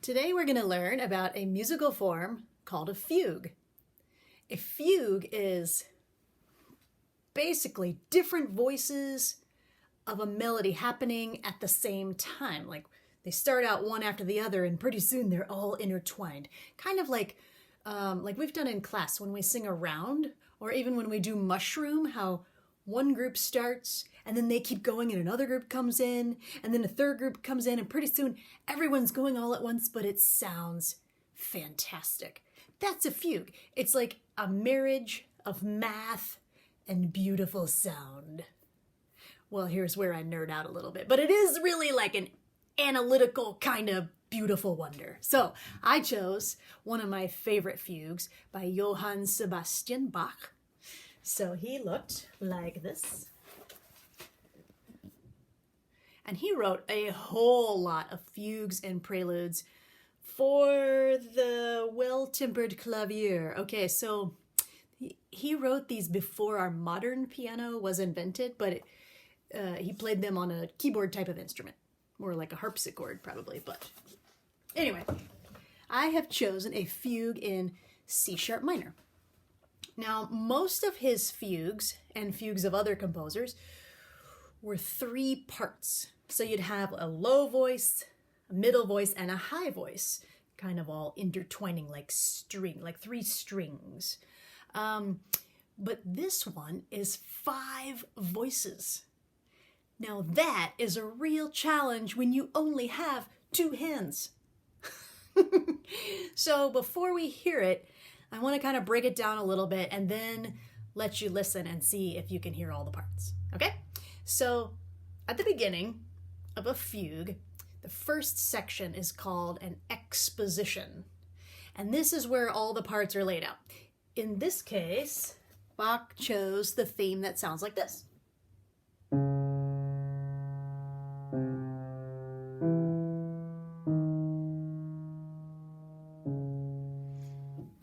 Today we're going to learn about a musical form called a fugue. A fugue is basically different voices of a melody happening at the same time. Like they start out one after the other and pretty soon they're all intertwined. Kind of like we've done in class when we sing a round, or even when we do mushroom, how one group starts and then they keep going and another group comes in and then a third group comes in and pretty soon everyone's going all at once, but it sounds fantastic. That's a fugue. It's like a marriage of math and beautiful sound. Well, here's where I nerd out a little bit, but it is really like an analytical kind of beautiful wonder. So I chose one of my favorite fugues by Johann Sebastian Bach. So he looked like this. And he wrote a whole lot of fugues and preludes for the well-tempered clavier. Okay, so he wrote these before our modern piano was invented, but he played them on a keyboard type of instrument. More like a harpsichord, probably. But anyway, I have chosen a fugue in C sharp minor. Now, most of his fugues and fugues of other composers were 3 parts. So you'd have a low voice, a middle voice, and a high voice, kind of all intertwining like 3 strings. But this one is 5 voices. Now that is a real challenge when you only have 2 hands. So before we hear it, I want to kind of break it down a little bit and then let you listen and see if you can hear all the parts. Okay? So at the beginning of a fugue, the first section is called an exposition. And this is where all the parts are laid out. In this case, Bach chose the theme that sounds like this.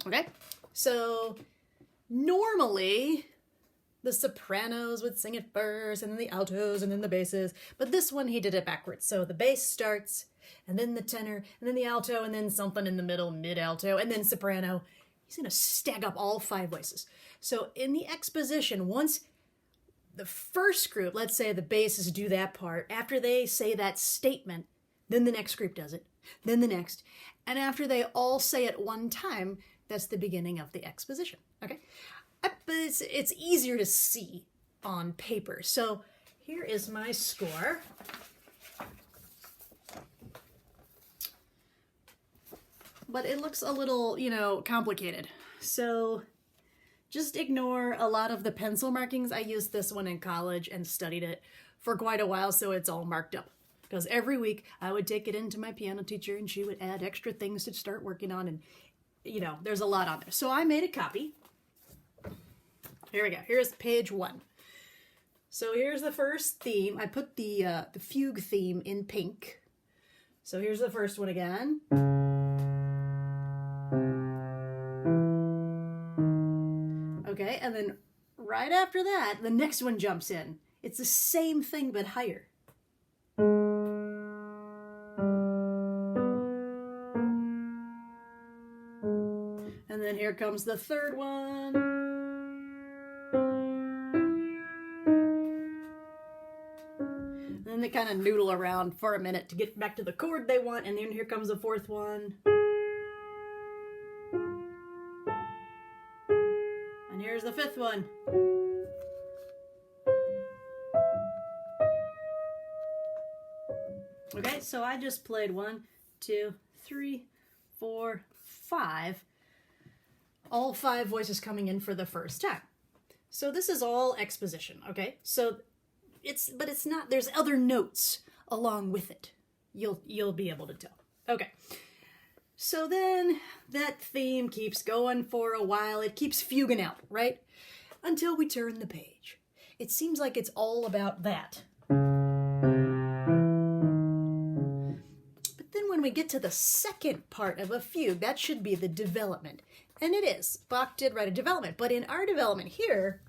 Okay, so normally the sopranos would sing it first, and then the altos, and then the basses, but this one he did it backwards. So the bass starts, and then the tenor, and then the alto, and then something in the middle, mid-alto, and then soprano. He's going to stack up all 5 voices. So in the exposition, once the first group, let's say the basses do that part, after they say that statement, then the next group does it, then the next, and after they all say it one time, that's the beginning of the exposition, okay? But it's easier to see on paper. So here is my score. But it looks a little, complicated. So just ignore a lot of the pencil markings. I used this one in college and studied it for quite a while, so it's all marked up. Because every week I would take it into my piano teacher and she would add extra things to start working on, and there's a lot on there. So I made a copy. Here we go. Here's page 1. So here's the first theme. I put the fugue theme in pink. So here's the first one again. Okay, and then right after that, the next one jumps in. It's the same thing, but higher. And then here comes the third one. And then they kind of noodle around for a minute to get back to the chord they want, and then here comes the fourth one. And here's the fifth one. Okay, so I just played 1, 2, 3, 4, 5. All 5 voices coming in for the first time. So this is all exposition, okay? So it's not, there's other notes along with it. You'll be able to tell. Okay. So then that theme keeps going for a while. It keeps fuguing out, right? Until we turn the page. It seems like it's all about that. But then when we get to the second part of a fugue, that should be the development. And it is. Bach did write a development. But in our development here,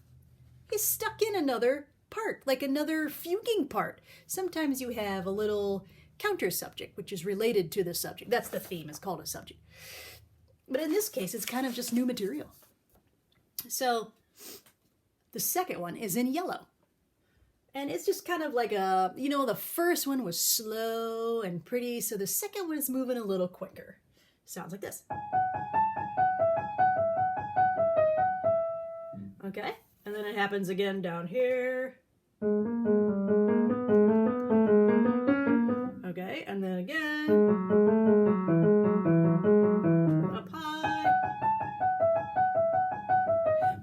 he's stuck in another part, like another fuguing part. Sometimes you have a little counter subject, which is related to the subject. That's the theme, it's called a subject. But in this case, it's kind of just new material. So the second one is in yellow. And it's just kind of like a, you know, the first one was slow and pretty, so the second one is moving a little quicker. Sounds like this. Okay, and then it happens again down here. Okay, and then again. Up high.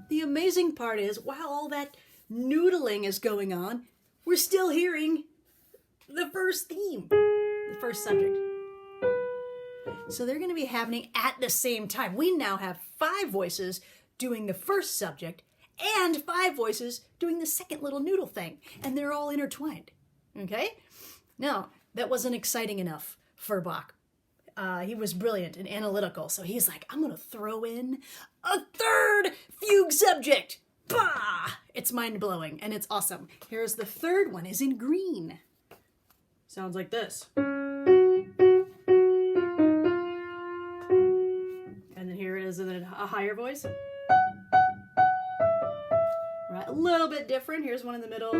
The amazing part is, while all that noodling is going on, we're still hearing the first theme, the first subject. So they're going to be happening at the same time. We now have 5 voices doing the first subject and 5 voices doing the second little noodle thing, and they're all intertwined. Okay? Now, that wasn't exciting enough for Bach. He was brilliant and analytical, so he's like, I'm going to throw in a third fugue subject. Bah! It's mind-blowing, and it's awesome. Here's the third one, is in green. Sounds like this. And then here it is in a higher voice. Right, a little bit different. Here's one in the middle.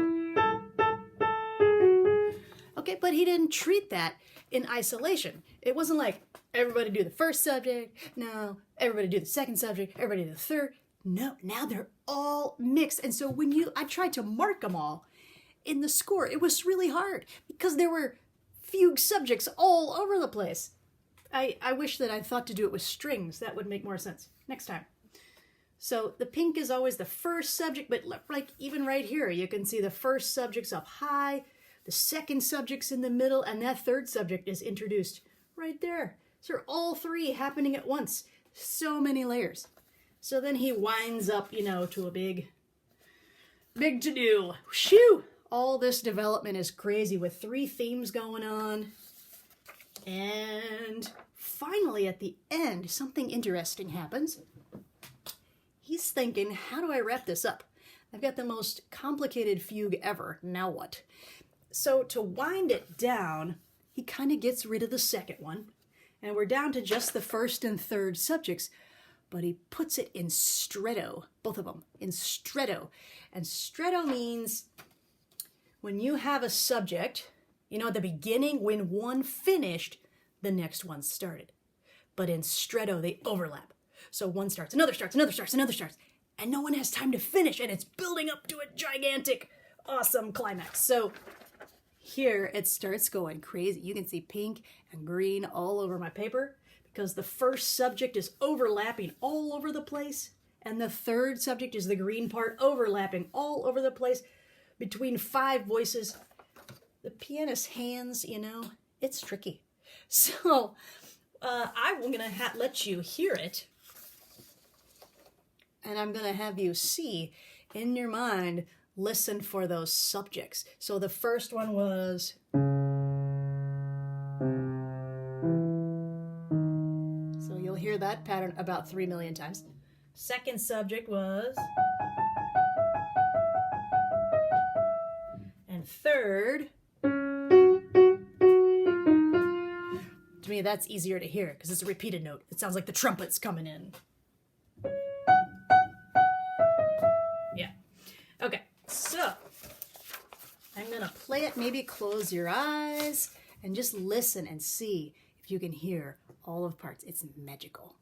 Okay, but he didn't treat that in isolation. It wasn't like, everybody do the first subject. No, everybody do the second subject. Everybody do the third. No, now they're all mixed. And so when I tried to mark them all in the score, it was really hard because there were fugue subjects all over the place. I wish that I thought to do it with strings. That would make more sense next time. So the pink is always the first subject, but like even right here, you can see the first subject's up high, the second subject's in the middle, and that third subject is introduced right there. So all 3 happening at once. So many layers. So then he winds up, you know, to a big to-do. Shoo! All this development is crazy with 3 themes going on. And finally, at the end, something interesting happens. He's thinking, how do I wrap this up? I've got the most complicated fugue ever. Now what? So to wind it down, he kind of gets rid of the second one. And we're down to just the first and third subjects. But he puts it in stretto, both of them, in stretto. And stretto means when you have a subject, you know, at the beginning, when one finished, the next one started. But in stretto, they overlap. So one starts, another starts, another starts, another starts. And no one has time to finish, and it's building up to a gigantic, awesome climax. So here it starts going crazy. You can see pink and green all over my paper, because the first subject is overlapping all over the place, and the third subject is the green part overlapping all over the place between 5 voices. The pianist's hands, you know, it's tricky. So I'm going to let you hear it, and I'm going to have you see in your mind, listen for those subjects. So the first one was... hear that pattern about 3 million times. Second subject was... And third... To me, that's easier to hear because it's a repeated note. It sounds like the trumpet's coming in. Yeah. Okay, so I'm going to play it. Maybe close your eyes and just listen and see if you can hear all of parts. It's magical.